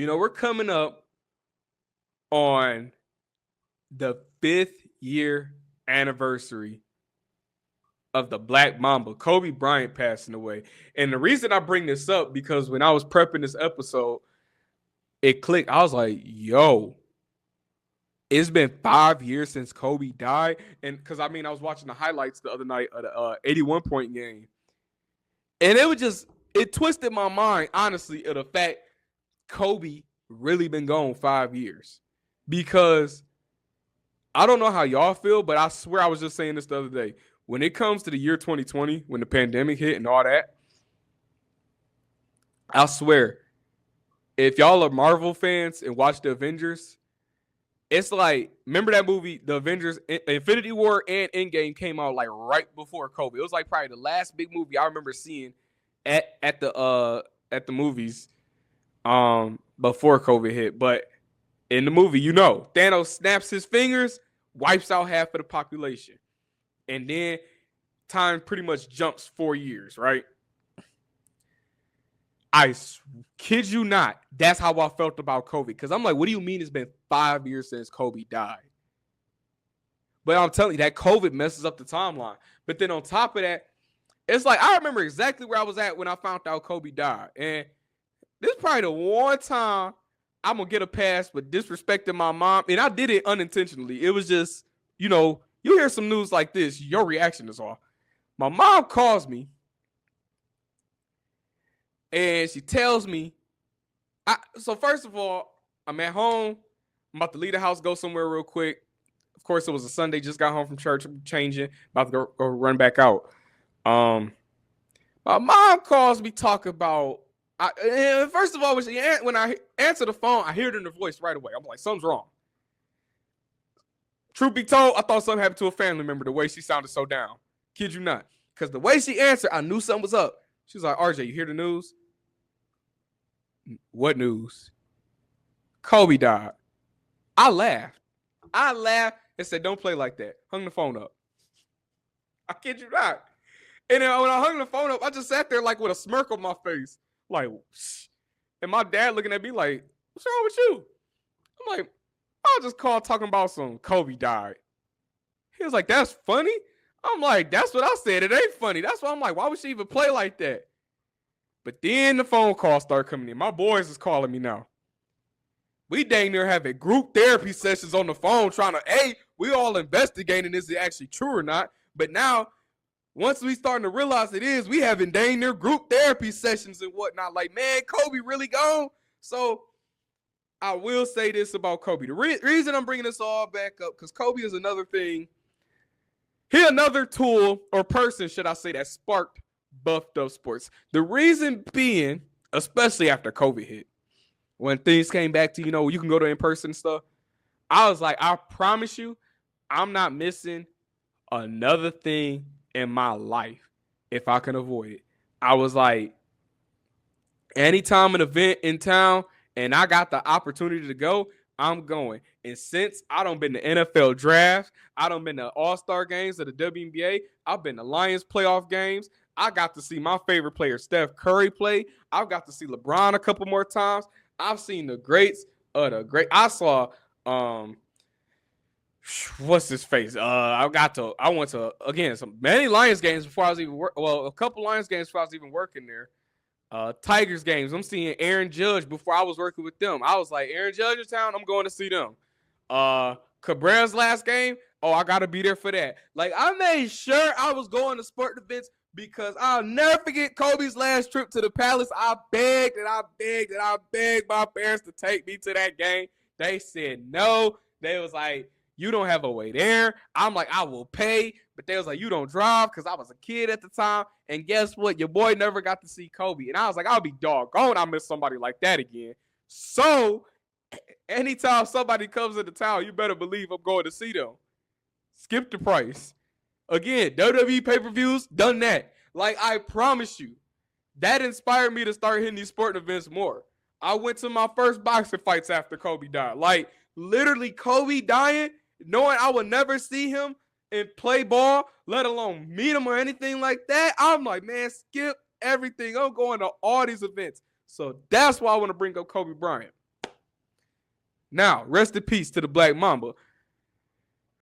we're coming up on the 5th-year anniversary of the Black Mamba, Kobe Bryant passing away. And the reason I bring this up, because when I was prepping this episode, it clicked. I was like, yo, it's been 5 years since Kobe died. And because I was watching the highlights the other night of the 81-point game. And it twisted my mind, honestly, of the fact Kobe really been gone 5 years. Because I don't know how y'all feel, but I swear I was just saying this the other day. When it comes to the year 2020, when the pandemic hit and all that, I swear, if y'all are Marvel fans and watch the Avengers, it's like, remember that movie, The Avengers, Infinity War and Endgame came out like right before COVID. It was like probably the last big movie I remember seeing at the movies before COVID hit. But in the movie, Thanos snaps his fingers, wipes out half of the population. And then time pretty much jumps 4 years, right? I kid you not, that's how I felt about Kobe. Because I'm like, what do you mean it's been 5 years since Kobe died? But I'm telling you, that COVID messes up the timeline. But then on top of that, it's like, I remember exactly where I was at when I found out Kobe died. And this is probably the one time I'm going to get a pass for disrespecting my mom. And I did it unintentionally. It was just, you hear some news like this, your reaction is off. My mom calls me and she tells me, so first of all, I'm at home. I'm about to leave the house, go somewhere real quick. Of course, it was a Sunday, just got home from church, I'm changing, about to go run back out. My mom calls me, talk about, first of all, when I answer the phone, I hear it in her voice right away. I'm like, something's wrong. Truth be told, I thought something happened to a family member, the way she sounded so down. Kid you not. Because the way she answered, I knew something was up. She was like, RJ, you hear the news? What news? Kobe died. I laughed and said, don't play like that. Hung the phone up. I kid you not. And then when I hung the phone up, I just sat there like with a smirk on my face. Like, and my dad looking at me like, what's wrong with you? I'm like, I'll just call talking about some Kobe died. He was like, that's funny? I'm like, that's what I said. It ain't funny. That's why I'm like, why would she even play like that? But then the phone calls start coming in. My boys is calling me now. We dang near having group therapy sessions on the phone trying to, we all investigating is it actually true or not. But now, once we starting to realize it is, we having dang near group therapy sessions and whatnot. Like, man, Kobe really gone? So I will say this about Kobe. The reason I'm bringing this all back up, because Kobe is another thing. He another tool or person, should I say, that sparked buffed up sports. The reason being, especially after COVID hit, when things came back to, you can go to in-person stuff, I was like, I promise you, I'm not missing another thing in my life if I can avoid it. I was like, anytime an event in town and I got the opportunity to go, I'm going. And since I done been to NFL draft, I done been to All-Star games of the WNBA, I've been to Lions playoff games. I got to see my favorite player, Steph Curry, play. I've got to see LeBron a couple more times. I've seen the greats of the great. I saw what's his face? I went to again some many Lions games before I was even a couple Lions games before I was even working there. Tigers games. I'm seeing Aaron Judge before I was working with them. I was like, Aaron Judge in town, I'm going to see them. Cabrera's last game, I gotta be there for that. Like, I made sure I was going to sport events because I'll never forget Kobe's last trip to the Palace. I begged my parents to take me to that game. They said no. They was like, you don't have a way there. I'm like, I will pay. But they was like, you don't drive, because I was a kid at the time. And guess what? Your boy never got to see Kobe. And I was like, I'll be doggone I miss somebody like that again. So anytime somebody comes into town, you better believe I'm going to see them. Skip the price. Again, WWE pay-per-views, done that. Like, I promise you, that inspired me to start hitting these sporting events more. I went to my first boxing fights after Kobe died. Like, literally, Kobe dying, knowing I would never see him and play ball, let alone meet him or anything like that, I'm like, man, skip everything. I'm going to all these events. So that's why I want to bring up Kobe Bryant. Now, rest in peace to the Black Mamba.